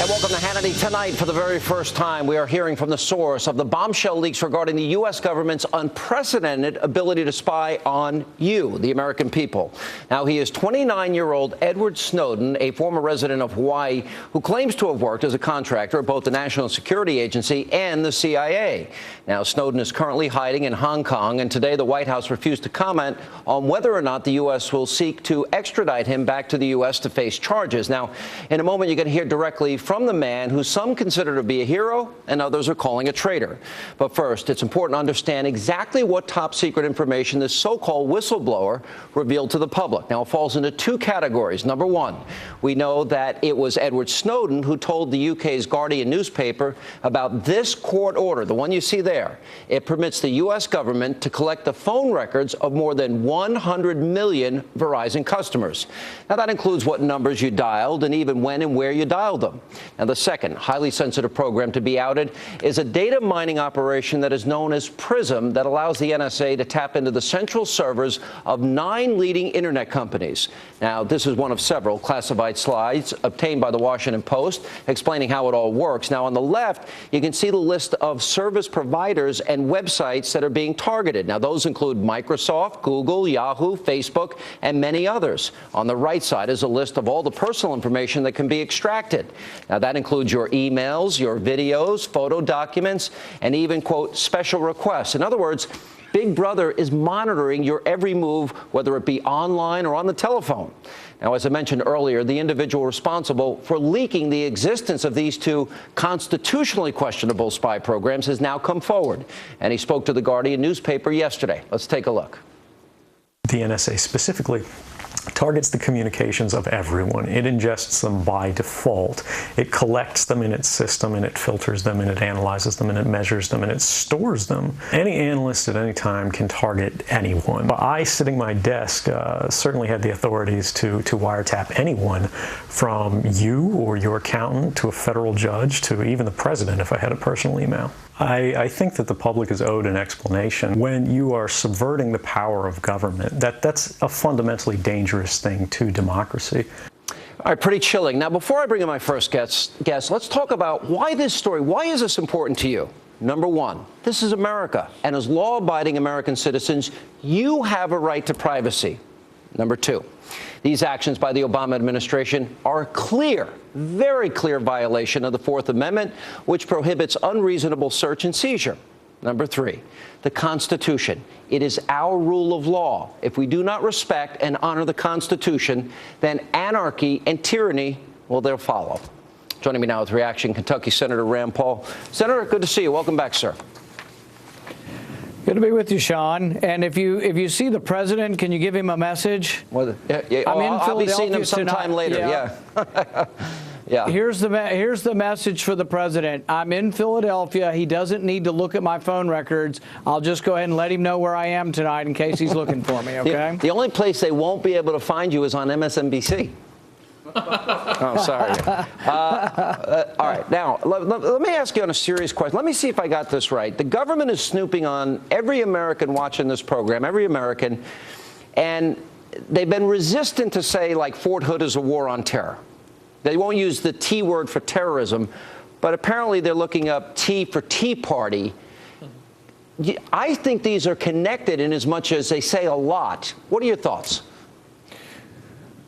Welcome to Hannity. Tonight, for the very first time, we are hearing from the source of the bombshell leaks regarding the U.S. government's unprecedented ability to spy on you, the American people. Now, he is 29-year-old Edward Snowden, a former resident of Hawaii, who claims to have worked as a contractor at both the National Security Agency and the CIA. Now, Snowden is currently hiding in Hong Kong, and today the White House refused to comment on whether or not the U.S. will seek to extradite him back to the U.S. to face charges. Now, in a moment, you're going to hear directly from the man who some consider to be a hero and others are calling a traitor. But first, it's important to understand exactly what top-secret information this so-called whistleblower revealed to the public. Now, it falls into two categories. Number one, we know that it was Edward Snowden who told the UK's Guardian newspaper about this court order, the one you see there. It permits the U.S. government to collect the phone records of more than 100 million Verizon customers. Now, that includes what numbers you dialed and even when and where you dialed them. Now, the second highly sensitive program to be outed is a data mining operation that is known as PRISM that allows the NSA to tap into the central servers of 9 leading internet companies. Now, this is one of several classified slides obtained by the Washington Post explaining how it all works. Now, on the left, you can see the list of service providers and websites that are being targeted. Now, those include Microsoft, Google, Yahoo, Facebook, and many others. On the right side is a list of all the personal information that can be extracted. Now, that includes your emails, your videos, photo documents, and even, quote, special requests. In other words, Big Brother is monitoring your every move, whether it be online or on the telephone. Now, as I mentioned earlier, the individual responsible for leaking the existence of these two constitutionally questionable spy programs has now come forward, and he spoke to the Guardian newspaper yesterday. Let's take a look. The NSA specifically targets the communications of everyone. It ingests them by default. It collects them in its system, and it filters them, and it analyzes them, and it measures them, and it stores them. Any analyst at any time can target anyone. But I, sitting at my desk, certainly had the authorities to wiretap anyone from you or your accountant to a federal judge to even the president if I had a personal email. I think that the public is owed an explanation. When you are subverting the power of government, that's a fundamentally dangerous thing to democracy. All right, pretty chilling. Now, before I bring in my first guest, let's talk about why this story, why is this important to you? Number one, this is America, and as law-abiding American citizens, you have a right to privacy. Number two, these actions by the Obama administration are a clear, very clear violation of the Fourth Amendment, which prohibits unreasonable search and seizure. Number three, the Constitution. It is our rule of law. If we do not respect and honor the Constitution, then anarchy and tyranny, well, they'll follow. Joining me now with reaction, Kentucky Senator Rand Paul. Senator, good to see you. Welcome back, sir. Good to be with you, Sean. And if you see the president, can you give him a message? Well, I'll be seeing him sometime later. Yeah. Yeah. Here's the message for the president. I'm in Philadelphia. He doesn't need to look at my phone records. I'll just go ahead and let him know where I am tonight in case he's looking for me. Okay. The only place they won't be able to find you is on MSNBC. Oh, sorry. All right. Now, let me ask you on a serious question. Let me see if I got this right. The government is snooping on every American watching this program, every American, and they've been resistant to say, like, Fort Hood is a war on terror. They won't use the T word for terrorism, but apparently they're looking up T for Tea Party. I think these are connected in as much as they say a lot. What are your thoughts?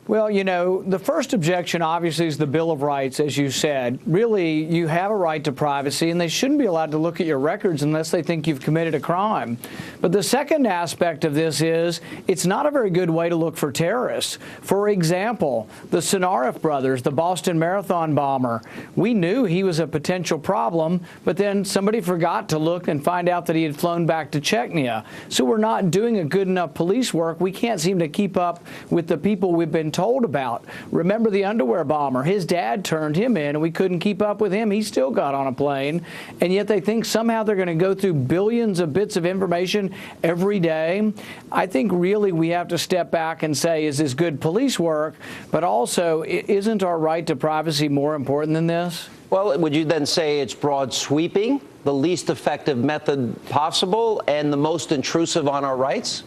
Well, you know, the first objection, obviously, is the Bill of Rights, as you said. Really, you have a right to privacy, and they shouldn't be allowed to look at your records unless they think you've committed a crime. But the second aspect of this is it's not a very good way to look for terrorists. For example, the Sinarif brothers, the Boston Marathon bomber, we knew he was a potential problem, but then somebody forgot to look and find out that he had flown back to Chechnya. So we're not doing a good enough police work. We can't seem to keep up with the people we've been told about. Remember the underwear bomber? His dad turned him in, and we couldn't keep up with him. He still got on a plane, and yet they think somehow they're going to go through billions of bits of information every day. I think really we have to step back and say, is this good police work? But also, isn't our right to privacy more important than this? Well, would you then say it's broad sweeping, the least effective method possible, and the most intrusive on our rights?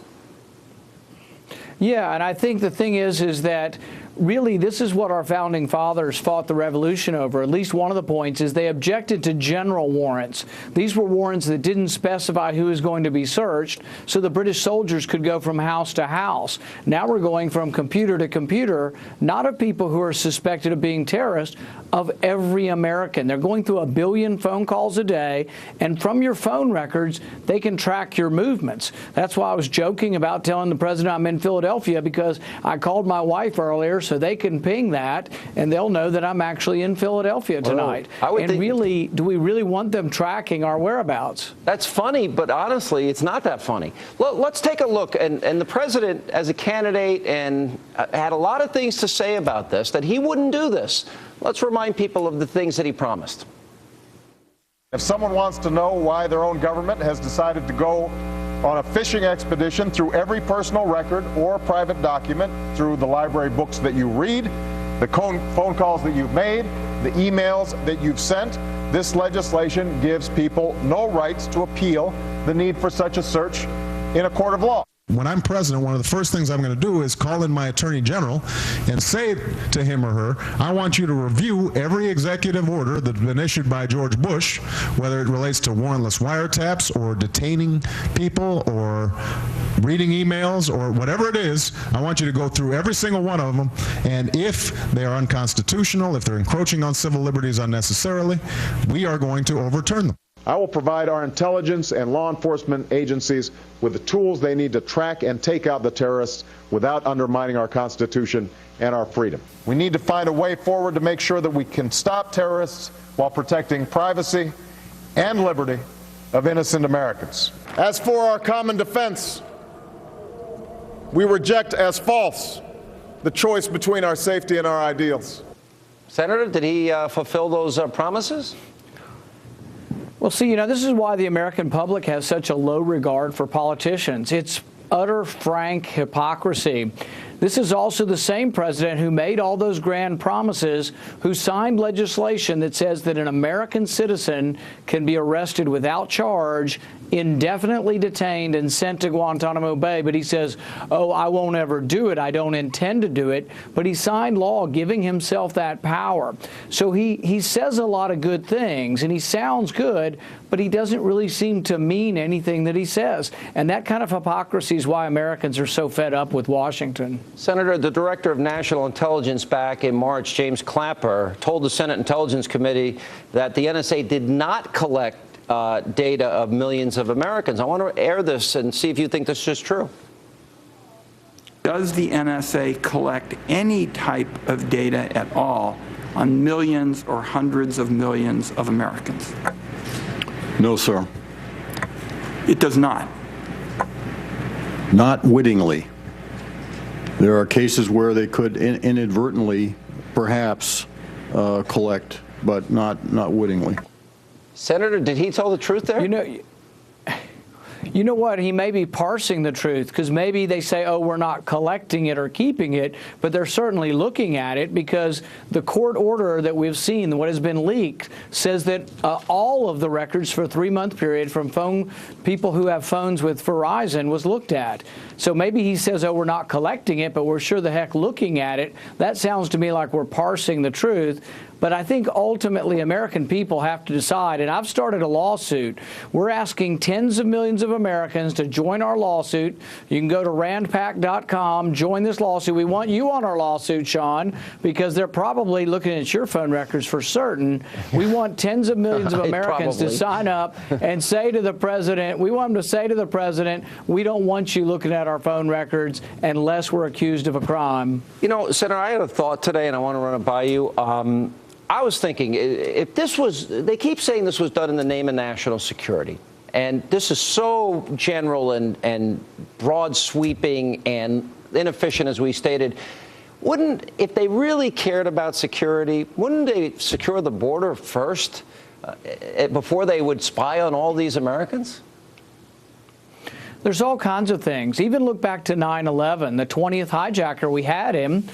Yeah, and I think the thing is that really, this is what our founding fathers fought the revolution over. At least one of the points is they objected to general warrants. These were warrants that didn't specify who was going to be searched, so the British soldiers could go from house to house. Now we're going from computer to computer, not of people who are suspected of being terrorists, of every American. They're going through 1 billion phone calls a day, and from your phone records, they can track your movements. That's why I was joking about telling the president I'm in Philadelphia, because I called my wife earlier so they can ping that, and they'll know that I'm actually in Philadelphia tonight. And really, do we really want them tracking our whereabouts? That's funny, but honestly, it's not that funny. Let's take a look. And the president, as a candidate, and had a lot of things to say about this, that he wouldn't do this. Let's remind people of the things that he promised. If someone wants to know why their own government has decided to go on a fishing expedition through every personal record or private document, through the library books that you read, the phone calls that you've made, the emails that you've sent, this legislation gives people no rights to appeal the need for such a search in a court of law. When I'm president, one of the first things I'm going to do is call in my attorney general and say to him or her, I want you to review every executive order that's been issued by George Bush, whether it relates to warrantless wiretaps or detaining people or reading emails or whatever it is. I want you to go through every single one of them, and if they are unconstitutional, if they're encroaching on civil liberties unnecessarily, we are going to overturn them. I will provide our intelligence and law enforcement agencies with the tools they need to track and take out the terrorists without undermining our Constitution and our freedom. We need to find a way forward to make sure that we can stop terrorists while protecting privacy and liberty of innocent Americans. As for our common defense, we reject as false the choice between our safety and our ideals. Senator, did he fulfill those promises? Well, see, this is why the American public has such a low regard for politicians. It's utter, frank hypocrisy. This is also the same president who made all those grand promises, who signed legislation that says that an American citizen can be arrested without charge, indefinitely detained, and sent to Guantanamo Bay. But he says, oh, I won't ever do it. I don't intend to do it. But he signed law giving himself that power. So he says a lot of good things, and he sounds good, but he doesn't really seem to mean anything that he says. And that kind of hypocrisy is why Americans are so fed up with Washington. Senator, the Director of National Intelligence back in March, James Clapper, told the Senate Intelligence Committee that the NSA did not collect data of millions of Americans. I want to air this and see if you think this is true. Does the NSA collect any type of data at all on millions or hundreds of millions of Americans? No, sir. It does not. Not wittingly. There are cases where they could inadvertently, perhaps, collect, but not wittingly. Senator, did he tell the truth there? You know what? He may be parsing the truth, because maybe they say, oh, we're not collecting it or keeping it, but they're certainly looking at it, because the court order that we've seen, what has been leaked, says that all of the records for a 3-month period from people who have phones with Verizon was looked at. So maybe he says, oh, we're not collecting it, but we're sure the heck looking at it. That sounds to me like we're parsing the truth. But I think ultimately American people have to decide, and I've started a lawsuit. We're asking tens of millions of Americans to join our lawsuit. You can go to randpack.com, join this lawsuit. We want you on our lawsuit, Sean, because they're probably looking at your phone records for certain. We want tens of millions of Americans to sign up and say to the president, we want them to say to the president, we don't want you looking at our phone records unless we're accused of a crime. Senator, I had a thought today, and I want to run it by you. I was thinking, if this was, they keep saying this was done in the name of national security, and this is so general and broad sweeping and inefficient, as we stated, if they really cared about security, wouldn't they secure the border first before they would spy on all these Americans? There's all kinds of things. Even look back to 9/11, the 20th hijacker, we had him.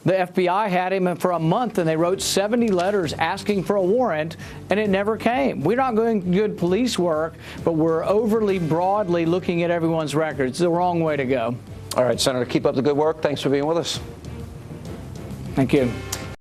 The FBI had him for a month, and they wrote 70 letters asking for a warrant, and it never came. We're not doing good police work, but we're overly broadly looking at everyone's records. It's the wrong way to go. All right, Senator, keep up the good work. Thanks for being with us. Thank you.